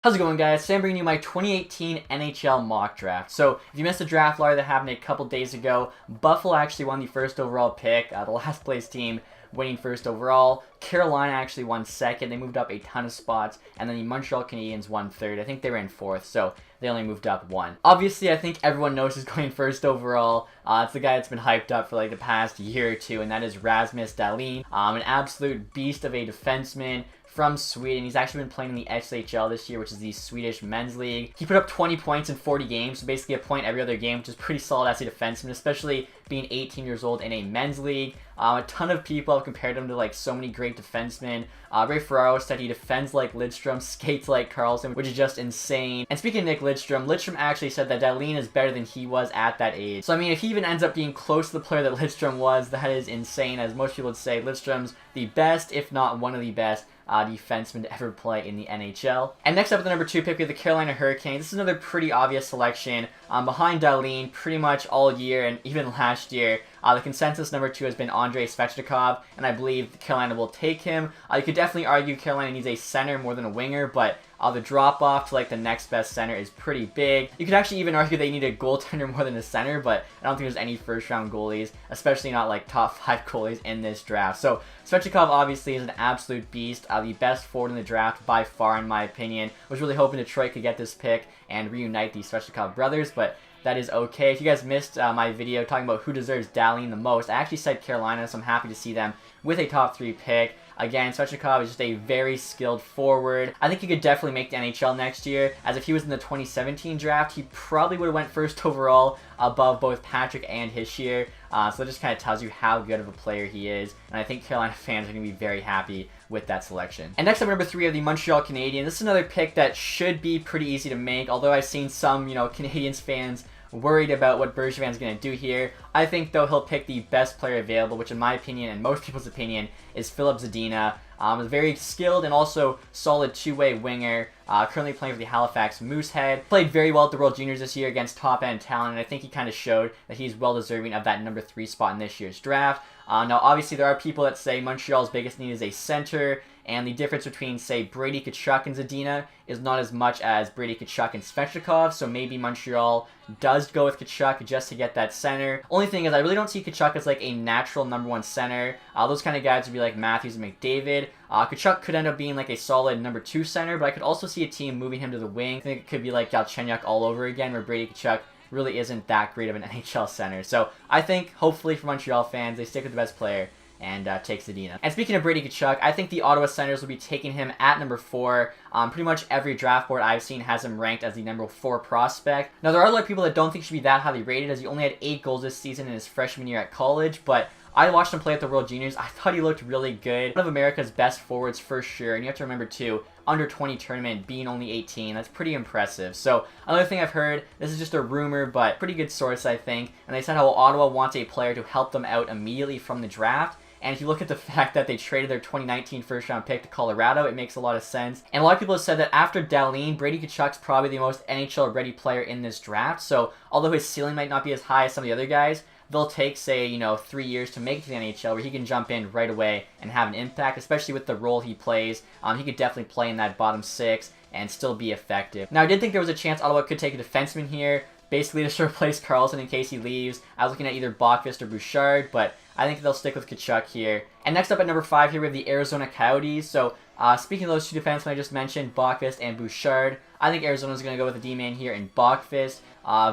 How's it going, guys? Today I'm bringing you my 2018 NHL mock draft. So, if you missed the draft lottery that happened a couple days ago, Buffalo actually won the first overall pick, the last place team winning first overall. Carolina actually won second. They moved up a ton of spots. And then the Montreal Canadiens won third. I think they were in fourth, so they only moved up one. Obviously, I think everyone knows who's going first overall. It's the guy that's been hyped up for like the past year or two, and that is Rasmus Talley. An absolute beast of a defenseman from Sweden. He's actually been playing in the SHL this year, which is the Swedish men's league. He put up 20 points in 40 games, so basically a point every other game, which is pretty solid as a defenseman, especially being 18 years old in a men's league. A ton of people have compared him to like so many great defensemen. Ray Ferraro said he defends like Lidstrom, skates like Carlson, which is just insane. And speaking of Nick Lidstrom, Lidstrom actually said that Dahlin is better than he was at that age. So I mean, if he even ends up being close to the player that Lidstrom was, that is insane. As most people would say, Lidstrom's the best, if not one of the best, defenseman to ever play in the NHL. And next up at the number 2 pick, we have the Carolina Hurricanes. This is another pretty obvious selection. Behind Dahlin pretty much all year and even last year. The consensus number 2 has been Andrei Svechnikov, and I believe Carolina will take him. You could definitely argue Carolina needs a center more than a winger, but the drop-off to like the next best center is pretty big. You could actually even argue they need a goaltender more than a center, but I don't think there's any first-round goalies, especially not like top 5 goalies in this draft. So Svechnikov obviously is an absolute beast, the best forward in the draft by far in my opinion. I was really hoping Detroit could get this pick and reunite the Svechnikov brothers, but that is okay. If you guys missed my video talking about who deserves Dahlin the most, I actually said Carolina, so I'm happy to see them with a top 3 pick. Again, Svechnikov is just a very skilled forward. I think he could definitely make the NHL next year, as if he was in the 2017 draft, he probably would have went first overall above both Patrick and Hischier. So that just kind of tells you how good of a player he is, and I think Carolina fans are going to be very happy with that selection. And next up, number 3 are the Montreal Canadiens. This is another pick that should be pretty easy to make, although I've seen some, Canadiens fans worried about what Bergevin's going to do here. I think, though, he'll pick the best player available, which in my opinion, and most people's opinion, is Filip Zadina. A very skilled and also solid two-way winger, currently playing for the Halifax Moosehead. Played very well at the World Juniors this year against top-end talent, and I think he kind of showed that he's well-deserving of that number 3 spot in this year's draft. Now, obviously, there are people that say Montreal's biggest need is a center, and the difference between, say, Brady Tkachuk and Zadina is not as much as Brady Tkachuk and Svechnikov, so maybe Montreal does go with Tkachuk just to get that center. Only thing is, I really don't see Tkachuk as like a natural number 1 center. Those kind of guys would be like Matthews and McDavid. Tkachuk could end up being like a solid number 2 center, but I could also see a team moving him to the wing. I think it could be like Galchenyuk all over again, where Brady Tkachuk really isn't that great of an NHL center. So I think, hopefully for Montreal fans, they stick with the best player and take Zadina. And speaking of Brady Tkachuk, I think the Ottawa Senators will be taking him at number 4. Pretty much every draft board I've seen has him ranked as the number 4 prospect. Now, there are a lot of people that don't think he should be that highly rated, as he only had 8 goals this season in his freshman year at college, but I watched him play at the World Juniors. I thought he looked really good. One of America's best forwards for sure, and you have to remember too, under 20 tournament, being only 18, that's pretty impressive. So another thing I've heard, this is just a rumor, but pretty good source I think, and they said how Ottawa wants a player to help them out immediately from the draft. And if you look at the fact that they traded their 2019 first-round pick to Colorado, it makes a lot of sense. And a lot of people have said that after Dahlin, Brady Tkachuk's probably the most NHL-ready player in this draft. So although his ceiling might not be as high as some of the other guys, they'll take, say, 3 years to make it to the NHL, where he can jump in right away and have an impact, especially with the role he plays. He could definitely play in that bottom 6 and still be effective. Now, I did think there was a chance Ottawa could take a defenseman here, basically to replace Carlson in case he leaves. I was looking at either Boqvist or Bouchard, but I think they'll stick with Tkachuk here. And next up at number 5 here, we have the Arizona Coyotes. So, speaking of those 2 defensemen I just mentioned, Boqvist and Bouchard, I think Arizona's going to go with the D-man here in Boqvist.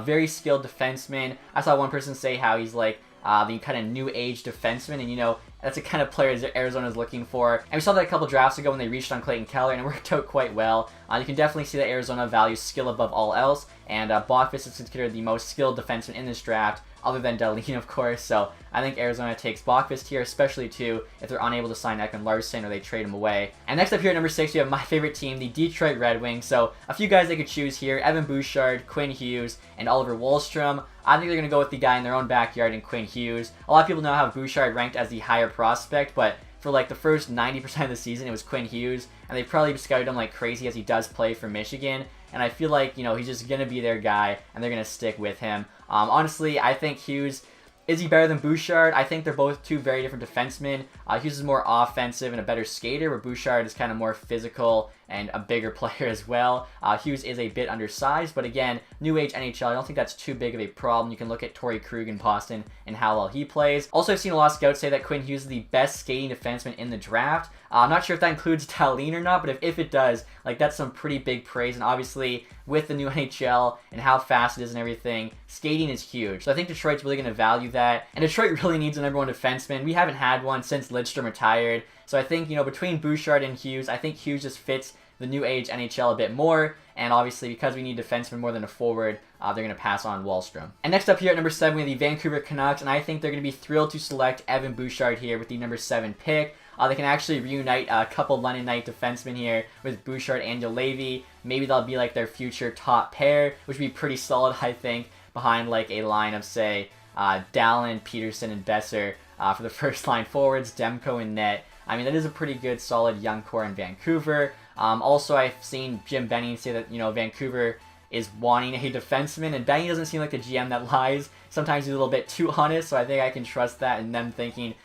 Very skilled defenseman. I saw one person say how he's like the kind of new age defenseman, and that's the kind of player that Arizona's looking for. And we saw that a couple drafts ago when they reached on Clayton Keller, and it worked out quite well. You can definitely see that Arizona values skill above all else, and Boqvist is considered the most skilled defenseman in this draft, other than Dahlin, of course. So I think Arizona takes Boqvist here, especially too if they're unable to sign Ekman Larson or they trade him away. And next up here at number 6, we have my favorite team, the Detroit Red Wings. So a few guys they could choose here: Evan Bouchard, Quinn Hughes, and Oliver Wahlstrom. I think they're going to go with the guy in their own backyard in Quinn Hughes. A lot of people now have Bouchard ranked as the higher prospect, but for like the first 90% of the season, it was Quinn Hughes, and they probably scouted him like crazy as he does play for Michigan. And I feel like, he's just going to be their guy, and they're going to stick with him. Honestly, I think Hughes Is he better than Bouchard? I think they're both two very different defensemen. Hughes is more offensive and a better skater, where Bouchard is kind of more physical and a bigger player as well. Hughes is a bit undersized, but again, new age NHL, I don't think that's too big of a problem. You can look at Torrey Krug in Boston and how well he plays. Also, I've seen a lot of scouts say that Quinn Hughes is the best skating defenseman in the draft. I'm not sure if that includes Talley or not, but if it does, like, that's some pretty big praise. And obviously, with the new NHL and how fast it is and everything, skating is huge. So I think Detroit's really going to value that. And Detroit really needs a number one defenseman. We haven't had one since Lidstrom retired. So I think, between Bouchard and Hughes, I think Hughes just fits the new age NHL a bit more. And obviously, because we need defensemen more than a forward, they're going to pass on Wallstrom. And next up here at number 7, we have the Vancouver Canucks. And I think they're going to be thrilled to select Evan Bouchard here with the number 7 pick. They can actually reunite a couple London Knight defensemen here with Bouchard and Juolevi. Maybe they'll be like their future top pair, which would be pretty solid, I think, behind like a line of, say, Dallin, Peterson, and Besser for the first line forwards, Demko and net. I mean, that is a pretty good, solid young core in Vancouver. Also, I've seen Jim Benning say that, Vancouver is wanting a defenseman, and Benning doesn't seem like the GM that lies. Sometimes he's a little bit too honest, so I think I can trust that in them thinking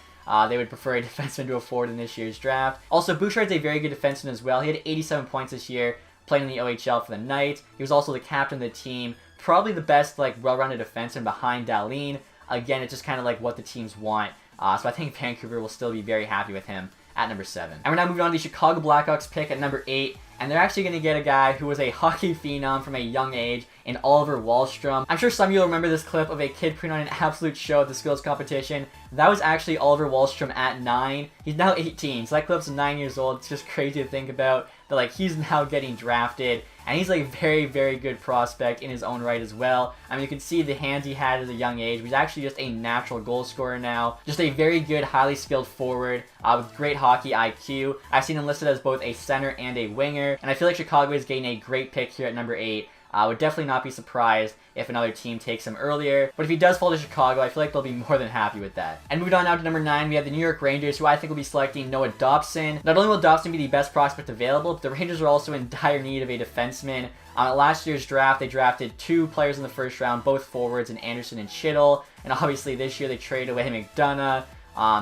they would prefer a defenseman to a forward in this year's draft. Also, Bouchard's a very good defenseman as well. He had 87 points this year, playing in the OHL for the Knights. He was also the captain of the team. Probably the best, well-rounded defenseman behind Dahlin. Again, it's just kind of like what the teams want. So I think Vancouver will still be very happy with him at number 7. And we're now moving on to the Chicago Blackhawks pick at number 8. And they're actually going to get a guy who was a hockey phenom from a young age in Oliver Wahlstrom. I'm sure some of you will remember this clip of a kid putting on an absolute show at the skills competition. That was actually Oliver Wahlstrom at 9. He's now 18, so that clip's 9 years old. It's just crazy to think about that, he's now getting drafted. And he's a very, very good prospect in his own right as well. I mean, you can see the hands he had at a young age. He's actually just a natural goal scorer now. Just a very good, highly skilled forward with great hockey IQ. I've seen him listed as both a center and a winger. And I feel like Chicago is getting a great pick here at number 8. I would definitely not be surprised if another team takes him earlier. But if he does fall to Chicago, I feel like they'll be more than happy with that. And moving on now to number 9, we have the New York Rangers, who I think will be selecting Noah Dobson. Not only will Dobson be the best prospect available, but the Rangers are also in dire need of a defenseman. At last year's draft, they drafted 2 players in the first round, both forwards, in Anderson and Schittle. And obviously this year they traded away McDonough.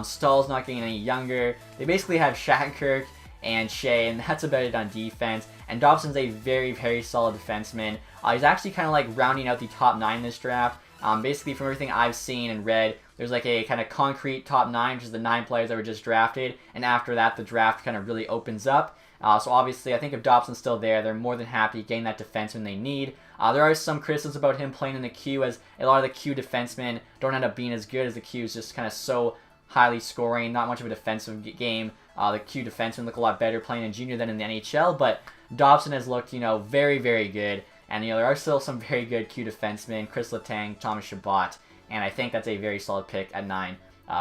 Stahl's not getting any younger. They basically have Shattenkirk and Shea, and that's about it on defense. And Dobson's a very, very solid defenseman. He's actually kind of rounding out the top 9 in this draft. Basically, from everything I've seen and read, there's a kind of concrete top 9, which is the 9 players that were just drafted. And after that, the draft kind of really opens up. So obviously, I think if Dobson's still there, they're more than happy getting that defenseman they need. There are some criticisms about him playing in the Q, as a lot of the Q defensemen don't end up being as good as the Q's, just kind of so highly scoring, not much of a defensive game. The Q defensemen look a lot better playing in junior than in the NHL, but Dobson has looked, very, very good. And, there are still some very good Q defensemen, Chris Letang, Thomas Chabot, and I think that's a very solid pick at 9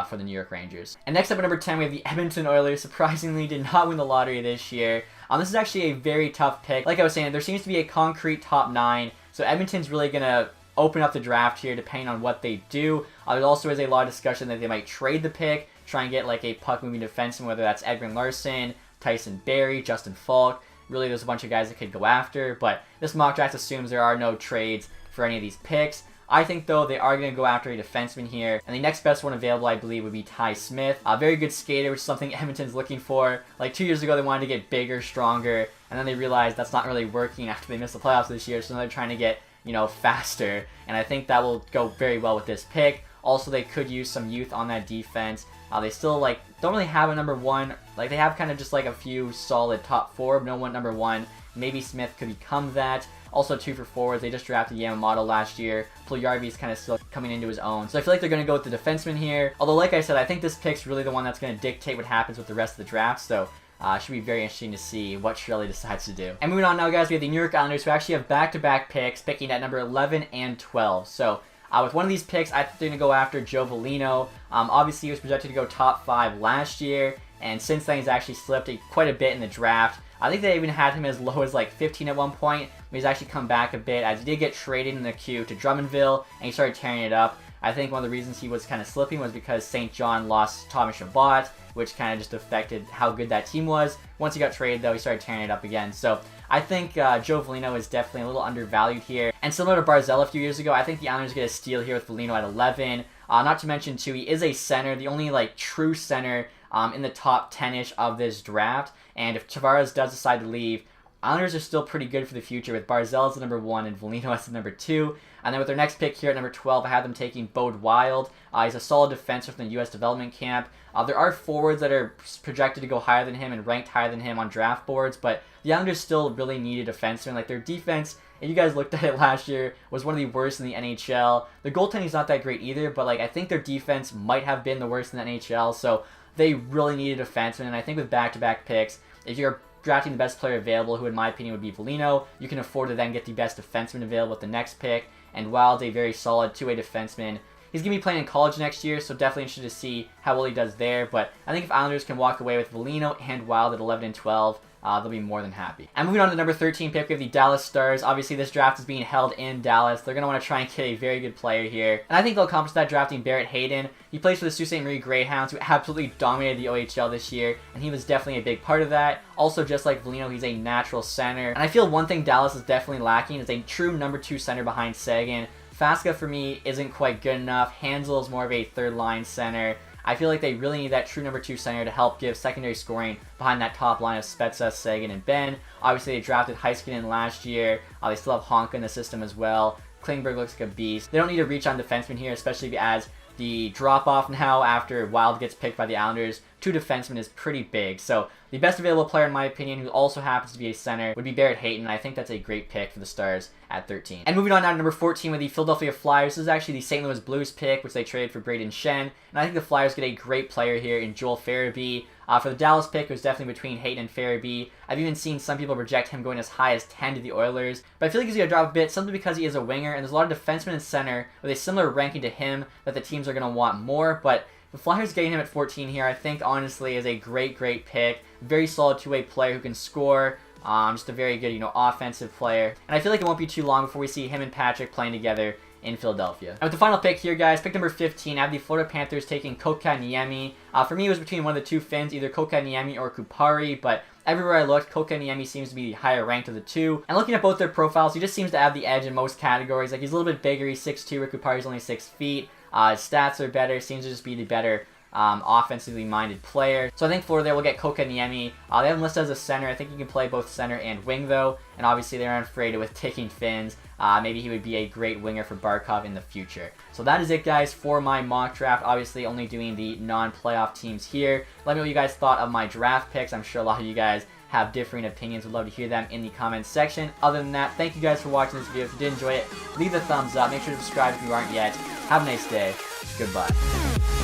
for the New York Rangers. And next up at number 10, we have the Edmonton Oilers. Surprisingly, did not win the lottery this year. This is actually a very tough pick. Like I was saying, there seems to be a concrete top 9, so Edmonton's really going to open up the draft here depending on what they do. There also is a lot of discussion that they might trade the pick, try and get a puck-moving defenseman, whether that's Edwin Larson, Tyson Barrie, Justin Falk. Really, there's a bunch of guys that could go after, but this mock draft assumes there are no trades for any of these picks. I think, though, they are going to go after a defenseman here, and the next best one available, I believe, would be Ty Smith. A very good skater, which is something Edmonton's looking for. 2 years ago, they wanted to get bigger, stronger, and then they realized that's not really working after they missed the playoffs this year, so now they're trying to get, faster, and I think that will go very well with this pick. Also, they could use some youth on that defense. They still, don't really have a number 1. They have kind of just, a few solid top 4, but no one number 1. Maybe Smith could become that. Also, 2 for forwards. They just drafted Yamamoto last year. Puljujarvi's kind of still coming into his own. So I feel like they're going to go with the defenseman here. Although, like I said, I think this pick's really the one that's going to dictate what happens with the rest of the draft. So it should be very interesting to see what Shirley decides to do. And moving on now, guys, we have the New York Islanders, who actually have back-to-back picks, picking at number 11 and 12. So with one of these picks, I think they're going to go after Joe Veleno. Obviously, he was projected to go top 5 last year, and since then he's actually slipped quite a bit in the draft. I think they even had him as low as 15 at one point, but he's actually come back a bit, as he did get traded in the queue to Drummondville, and he started tearing it up. I think one of the reasons he was kind of slipping was because St. John lost Thomas Chabot, which kind of just affected how good that team was. Once he got traded, though, he started tearing it up again. So I think Joe Veleno is definitely a little undervalued here. And similar to Barzell a few years ago, I think the Islanders get a steal here with Veleno at 11. Not to mention, too, he is a center, the only true center in the top 10-ish of this draft. And if Tavares does decide to leave, Islanders are still pretty good for the future with Barzal as the number 1 and Foligno as the number 2. And then with their next pick here at number 12, I have them taking Bode Wild. He's a solid defenseman from the U.S. development camp. There are forwards that are projected to go higher than him and ranked higher than him on draft boards, but the Islanders still really need a defenseman. Like, their defense, if you guys looked at it last year, was one of the worst in the NHL. The goaltending's not that great either, but like I think their defense might have been the worst in the NHL, so they really need a defenseman. And I think with back-to-back picks, if you're drafting the best player available, who in my opinion would be Foligno, you can afford to then get the best defenseman available with the next pick. And Wild's a very solid two-way defenseman. He's going to be playing in college next year, so definitely interested to see how well he does there. But I think if Islanders can walk away with Foligno and Wild at 11 and 12, they'll be more than happy. And moving on to the number 13 pick, we have the Dallas Stars. Obviously, this draft is being held in Dallas. They're going to want to try and get a very good player here. And I think they'll accomplish that drafting Barrett Hayton. He plays for the Sault Ste. Marie Greyhounds, who absolutely dominated the OHL this year, and he was definitely a big part of that. Also, just like Foligno, he's a natural center. And I feel one thing Dallas is definitely lacking is a true number 2 center behind Sagan. Fasca, for me, isn't quite good enough. Hansel is more of a third-line center. I feel like they really need that true number 2 center to help give secondary scoring behind that top line of Spezza, Sagan, and Ben. Obviously, they drafted Heiskanen last year. They still have Honka in the system as well. Klingberg looks like a beast. They don't need to reach on defensemen here, especially as the drop-off now after Wild gets picked by the Islanders. 2 defensemen is pretty big. So the best available player, in my opinion, who also happens to be a center, would be Barrett Hayton. I think that's a great pick for the Stars at 13. And moving on now to number 14 with the Philadelphia Flyers. This is actually the St. Louis Blues pick, which they traded for Braden Shen. And I think the Flyers get a great player here in Joel Farabee. For the Dallas pick, it was definitely between Hayton and Farabee. I've even seen some people reject him going as high as 10 to the Oilers. But I feel like he's going to drop a bit, simply because he is a winger, and there's a lot of defensemen and center with a similar ranking to him that the teams are going to want more. But the Flyers getting him at 14 here, I think, honestly, is a great, great pick. Very solid two-way player who can score. Just a very good, offensive player. And I feel like it won't be too long before we see him and Patrick playing together in Philadelphia. And with the final pick here, guys, pick number 15, I have the Florida Panthers taking Kotkaniemi. For me, it was between one of the two Finns, either Kotkaniemi or Kupari, but everywhere I looked, Kotkaniemi seems to be the higher ranked of the two. And looking at both their profiles, he just seems to have the edge in most categories. Like, he's a little bit bigger, he's 6'2", where Kupari's only 6 feet. His stats are better, seems to just be the better offensively minded player. So I think Florida will get Kotkaniemi. They have him listed as a center. I think he can play both center and wing though, and obviously they aren't afraid with taking Finns. Maybe he would be a great winger for Barkov in the future. So that is it, guys, for my mock draft. Obviously only doing the non-playoff teams here. Let me know what you guys thought of my draft picks. I'm sure a lot of you guys have differing opinions. Would love to hear them in the comments section. Other than that, thank you guys for watching this video. If you did enjoy it, leave a thumbs up. Make sure to subscribe if you aren't yet. Have a nice day. Goodbye.